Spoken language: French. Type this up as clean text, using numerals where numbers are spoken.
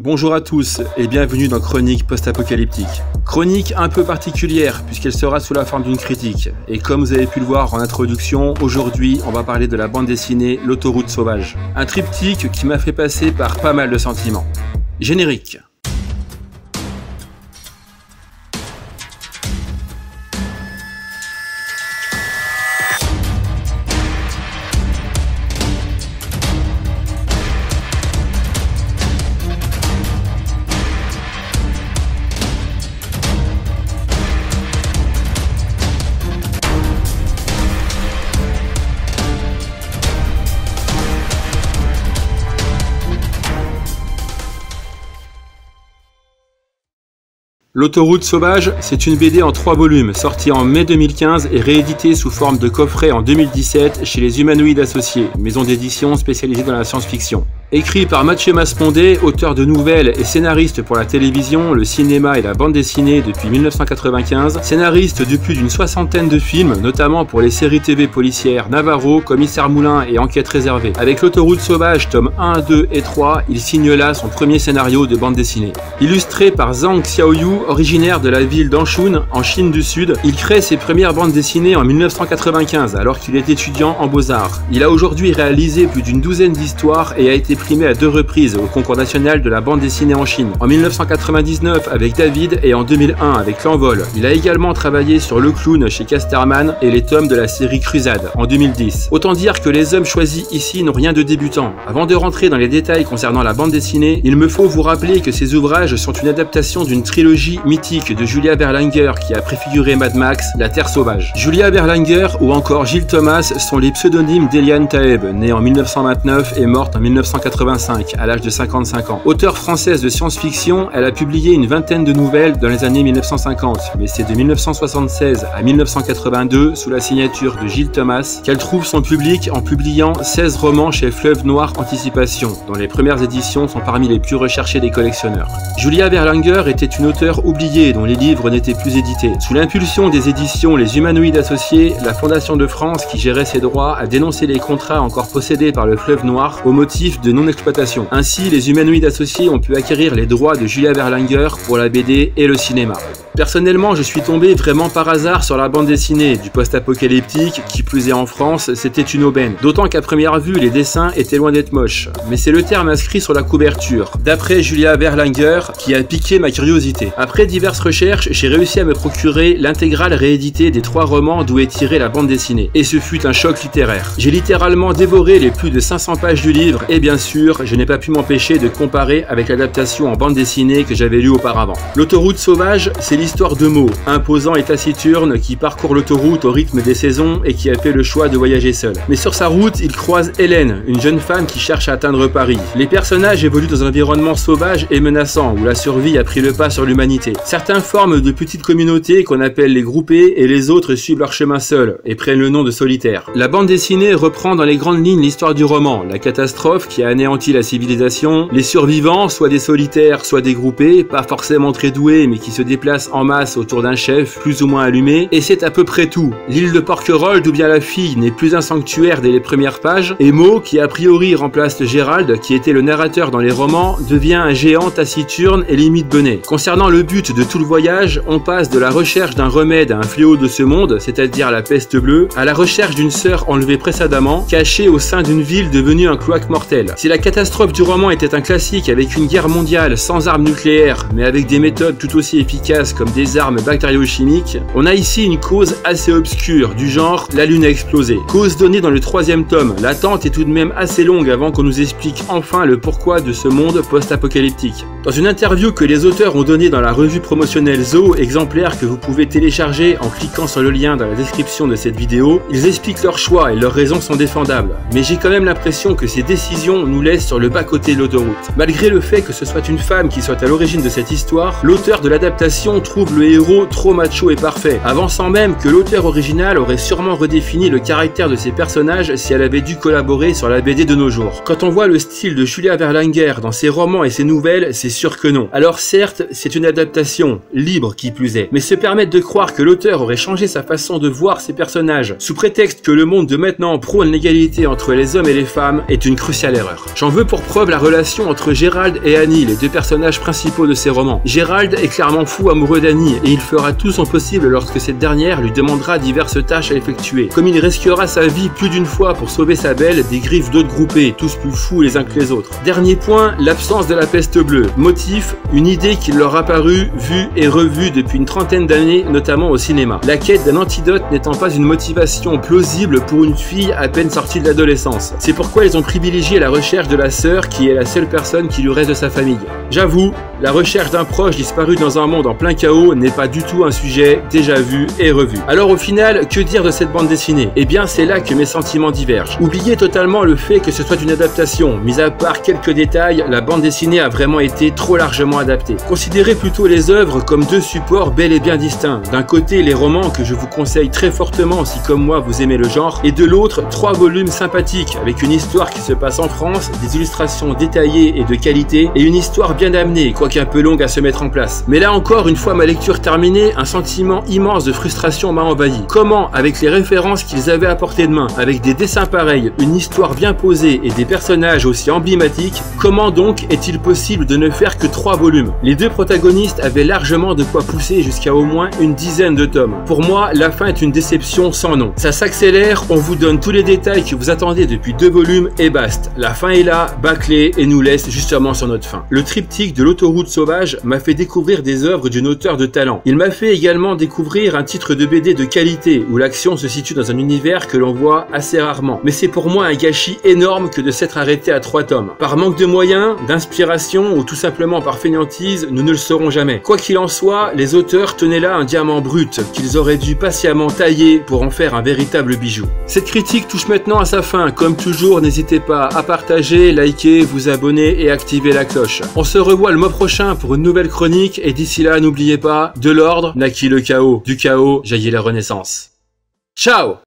Bonjour à tous et bienvenue dans Chronique Post-Apocalyptique. Chronique un peu particulière puisqu'elle sera sous la forme d'une critique. Et comme vous avez pu le voir en introduction, aujourd'hui on va parler de la bande dessinée L'autoroute sauvage. Un triptyque qui m'a fait passer par pas mal de sentiments. Générique. L'autoroute sauvage, c'est une BD en 3 volumes, sortie en mai 2015 et rééditée sous forme de coffret en 2017 chez les Humanoïdes Associés, maison d'édition spécialisée dans la science-fiction. Écrit par Mathieu Maspondet, auteur de nouvelles et scénariste pour la télévision, le cinéma et la bande dessinée depuis 1995, scénariste de plus d'une 60aine de films, notamment pour les séries TV policières Navarro, Commissaire Moulin et Enquête réservée. Avec L'autoroute sauvage, tomes 1, 2 et 3, il signe là son premier scénario de bande dessinée. Illustré par Zhang Xiaoyu, originaire de la ville d'Anshun, en Chine du Sud, il crée ses premières bandes dessinées en 1995, alors qu'il est étudiant en Beaux-Arts. Il a aujourd'hui réalisé plus d'une douzaine d'histoires et a été primé à 2 reprises au concours national de la bande dessinée en Chine, en 1999 avec David et en 2001 avec L'Envol. Il a également travaillé sur Le Clown chez Casterman et les tomes de la série Crusade en 2010. Autant dire que les hommes choisis ici n'ont rien de débutant. Avant de rentrer dans les détails concernant la bande dessinée, il me faut vous rappeler que ces ouvrages sont une adaptation d'une trilogie mythique de Julia Berlinger qui a préfiguré Mad Max, La Terre sauvage. Julia Berlinger ou encore Gilles Thomas sont les pseudonymes d'Eliane Taeb, née en 1929 et morte en 1985 à l'âge de 55 ans. Auteure française de science-fiction, elle a publié une vingtaine de nouvelles dans les années 1950, mais c'est de 1976 à 1982, sous la signature de Gilles Thomas, qu'elle trouve son public en publiant 16 romans chez Fleuve Noir Anticipation, dont les premières éditions sont parmi les plus recherchées des collectionneurs. Julia Berlinger était une auteure oubliée dont les livres n'étaient plus édités. Sous l'impulsion des éditions Les Humanoïdes Associés, la Fondation de France, qui gérait ses droits, a dénoncé les contrats encore possédés par le Fleuve Noir au motif de non-exploitation. Ainsi, les Humanoïdes Associés ont pu acquérir les droits de Julia Berlinger pour la BD et le cinéma. Personnellement, je suis tombé vraiment par hasard sur la bande dessinée du post-apocalyptique, qui plus est en France, c'était une aubaine. D'autant qu'à première vue, les dessins étaient loin d'être moches. Mais c'est le terme inscrit sur la couverture, d'après Julia Berlinger, qui a piqué ma curiosité. Après diverses recherches, j'ai réussi à me procurer l'intégrale rééditée des 3 romans d'où est tirée la bande dessinée. Et ce fut un choc littéraire. J'ai littéralement dévoré les plus de 500 pages du livre, et bien sûr, je n'ai pas pu m'empêcher de comparer avec l'adaptation en bande dessinée que j'avais lue auparavant. L'autoroute sauvage, c'est l'histoire de Mo, imposant et taciturne, qui parcourt l'autoroute au rythme des saisons et qui a fait le choix de voyager seul. Mais sur sa route, il croise Hélène, une jeune femme qui cherche à atteindre Paris. Les personnages évoluent dans un environnement sauvage et menaçant, où la survie a pris le pas sur l'humanité. Certains forment de petites communautés qu'on appelle les groupés, et les autres suivent leur chemin seuls, et prennent le nom de solitaires. La bande dessinée reprend dans les grandes lignes l'histoire du roman, la catastrophe qui a anéanti la civilisation, les survivants, soit des solitaires, soit des groupés, pas forcément très doués, mais qui se déplacent en masse autour d'un chef plus ou moins allumé, et c'est à peu près tout. L'île de Porquerolles, d'où bien la fille, n'est plus un sanctuaire dès les premières pages, et Mo, qui a priori remplace Gérald, qui était le narrateur dans les romans, devient un géant taciturne et limite bonnet. Concernant le but de tout le voyage, on passe de la recherche d'un remède à un fléau de ce monde, c'est-à-dire la peste bleue, à la recherche d'une sœur enlevée précédemment, cachée au sein d'une ville devenue un cloaque mortel. Si la catastrophe du roman était un classique avec une guerre mondiale sans armes nucléaires, mais avec des méthodes tout aussi efficaces comme des armes bactériochimiques, on a ici une cause assez obscure, du genre la lune a explosé. Cause donnée dans le 3e tome, l'attente est tout de même assez longue avant qu'on nous explique enfin le pourquoi de ce monde post-apocalyptique. Dans une interview que les auteurs ont donnée dans la revue promotionnelle Zo, exemplaire que vous pouvez télécharger en cliquant sur le lien dans la description de cette vidéo, ils expliquent leur choix et leurs raisons sont défendables. Mais j'ai quand même l'impression que ces décisions nous laissent sur le bas-côté de l'autoroute. Malgré le fait que ce soit une femme qui soit à l'origine de cette histoire, l'auteur de l'adaptation trouve le héros trop macho et parfait, avançant même que l'auteur original aurait sûrement redéfini le caractère de ses personnages si elle avait dû collaborer sur la BD de nos jours. Quand on voit le style de Julia Berlinger dans ses romans et ses nouvelles, c'est sûr que non. Alors certes, c'est une adaptation, libre qui plus est, mais se permettre de croire que l'auteur aurait changé sa façon de voir ses personnages, sous prétexte que le monde de maintenant prône l'égalité entre les hommes et les femmes, est une cruciale erreur. meurt. J'en veux pour preuve la relation entre Gérald et Annie, les deux personnages principaux de ces romans. Gérald est clairement fou amoureux d'Annie et il fera tout son possible lorsque cette dernière lui demandera diverses tâches à effectuer. Comme il risquera sa vie plus d'une fois pour sauver sa belle des griffes d'autres groupés, tous plus fous les uns que les autres. Dernier point, l'absence de la peste bleue. Motif, une idée qui leur a paru, vue et revue depuis une trentaine d'années, notamment au cinéma. La quête d'un antidote n'étant pas une motivation plausible pour une fille à peine sortie de l'adolescence. C'est pourquoi ils ont privilégié la recherche de la sœur qui est la seule personne qui lui reste de sa famille. J'avoue, la recherche d'un proche disparu dans un monde en plein chaos n'est pas du tout un sujet déjà vu et revu. Alors au final, que dire de cette bande dessinée? Eh bien c'est là que mes sentiments divergent. Oubliez totalement le fait que ce soit une adaptation, mis à part quelques détails, la bande dessinée a vraiment été trop largement adaptée. Considérez plutôt les œuvres comme deux supports bel et bien distincts. D'un côté les romans que je vous conseille très fortement si comme moi vous aimez le genre, et de l'autre 3 volumes sympathiques avec une histoire qui se passe en France, des illustrations détaillées et de qualité, et une histoire bien amenée, quoique un peu longue à se mettre en place. Mais là encore, une fois ma lecture terminée, un sentiment immense de frustration m'a envahi. Comment, avec les références qu'ils avaient à portée de main, avec des dessins pareils, une histoire bien posée et des personnages aussi emblématiques, comment donc est-il possible de ne faire que 3 volumes? Les deux protagonistes avaient largement de quoi pousser jusqu'à au moins une dizaine de tomes. Pour moi, la fin est une déception sans nom. Ça s'accélère, on vous donne tous les détails que vous attendez depuis 2 volumes et basta. La fin est là, bâclée et nous laisse justement sur notre fin. Le triptyque de l'autoroute sauvage m'a fait découvrir des œuvres d'une auteure de talent. Il m'a fait également découvrir un titre de BD de qualité où l'action se situe dans un univers que l'on voit assez rarement. Mais c'est pour moi un gâchis énorme que de s'être arrêté à 3 tomes. Par manque de moyens, d'inspiration ou tout simplement par fainéantise, nous ne le saurons jamais. Quoi qu'il en soit, les auteurs tenaient là un diamant brut qu'ils auraient dû patiemment tailler pour en faire un véritable bijou. Cette critique touche maintenant à sa fin. Comme toujours, n'hésitez pas à partager, liker, vous abonner et activer la cloche. On se revoit le mois prochain pour une nouvelle chronique et d'ici là, n'oubliez pas, de l'ordre naquit le chaos, du chaos jaillit la renaissance. Ciao!